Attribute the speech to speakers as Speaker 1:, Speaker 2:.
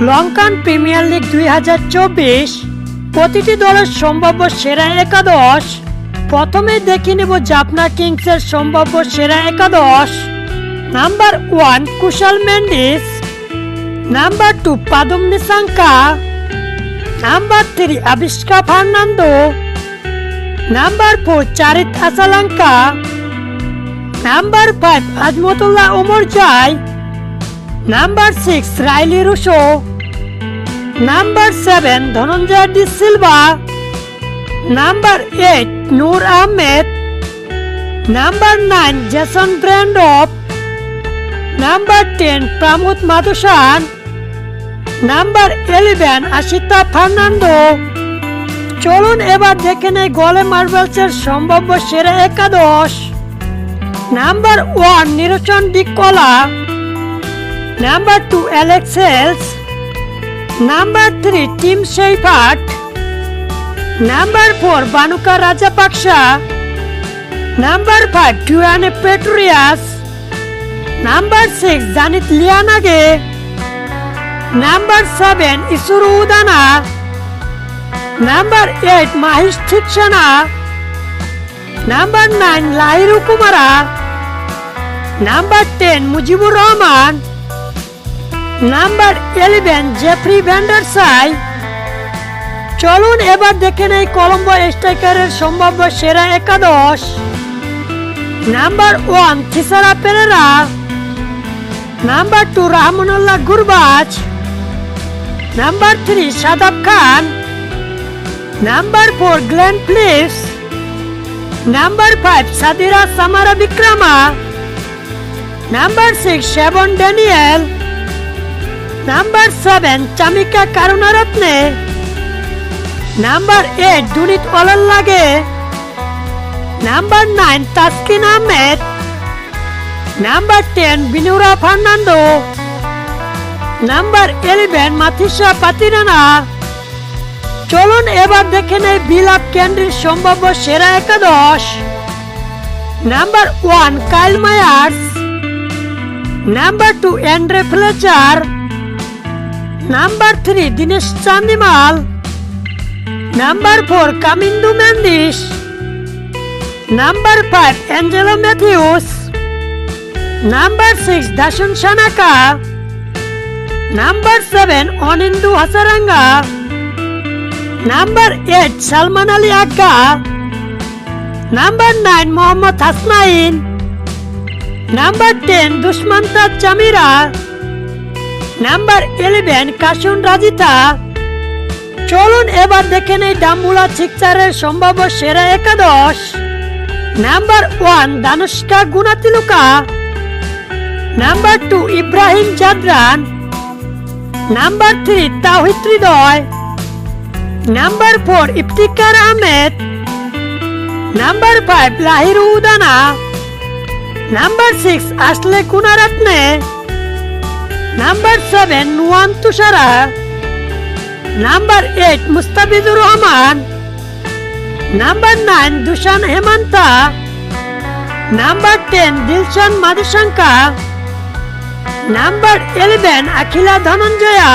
Speaker 1: Lankan premier league 2024 প্রতিটি দলের সম্ভাব্য সেরা একাদশ। প্রথমে দেখে নেব জাফনা কিংসের সম্ভাব্য সেরা একাদশ। Number 1 Kusal Mendis, number 2 Pathum Nissanka, number 3 Avishka Fernando, number 4 Charith Asalanka, number 5 Azmatullah Omarzai, number 6 Rilee Rossouw, number 7 Dhananjaya de Silva, number 8 Noor Ahmad, number 9 Jason Behrendorff, number 10 Pramod Madushan, number 11 Asitha Fernando. চলুন এবার দেখে নেই গোলে মার্বেলসের সম্ভাব্য সেরা একাদশ। Number 1 Niroshan Dickwella, number 2 Alex Hales, number 3 team Shepherd, number 4 Bhanuka Rajapaksa, number 5 Dwaine Pretorius, number 6 Janith Liyanage, number 7 Isuru Udana, number 8 Maheesh Theekshana, number 9 Lahiru Kumara, number 10 Mujibur Rahman, number 11 Jeffrey Vandersay. চলুন এবার দেখে নেই কলম্বো স্ট্রাইকারের সম্ভাব্য সেরা একাদশ। Number 1 Thisara Perera, number 2 Rahmanullah Gurbaz, number 3 Shadab Khan, number 4 Glenn Phillips, number 5 Sadeera Samarawickrama, number 6 Shevon Daniel, number 7 Chamika কারুনারত্নে, number 8 Dunith Wellalage, number 9 Taskin Ahmed, number 10 Binura Fernando, number 11 Matheesha Pathirana. চলুন এবার দেখে নেই বিলাপ ক্যান্ডির সম্ভাব্য সেরা একাদশ। Number 1 Kyle Mayers, number 2 Andre Fletcher, number 3 Dinesh Chandimal, number 4 Kamindu Mendis, number 5 Angelo Mathews, number 6 Dasun Shanaka, number 7 Wanindu Hasaranga, number 8 Salman Ali Agha, number 9 Mohammad Hasnain, number 10 Dushmantha Chameera, number 11 কাশুন Rajita. চলুন এবার দেখে নেই ডাম্বুলা সিক্সারের সম্ভাব্য সেরা একাদশ। Number 1 Danushka Gunathilaka, number 2 Ibrahim Zadran, number 3 Towhid Hridoy, number 4 Iftikhar Ahmed, number 5 Lahiru Udara, number 6 Asela Gunaratne, number 7 Nuwan Thushara, number 8 Mustafizur Rahman, number 9 Dushan Hemantha, number 10 Dilshan Madushanka, number 11 Akila Dhananjaya.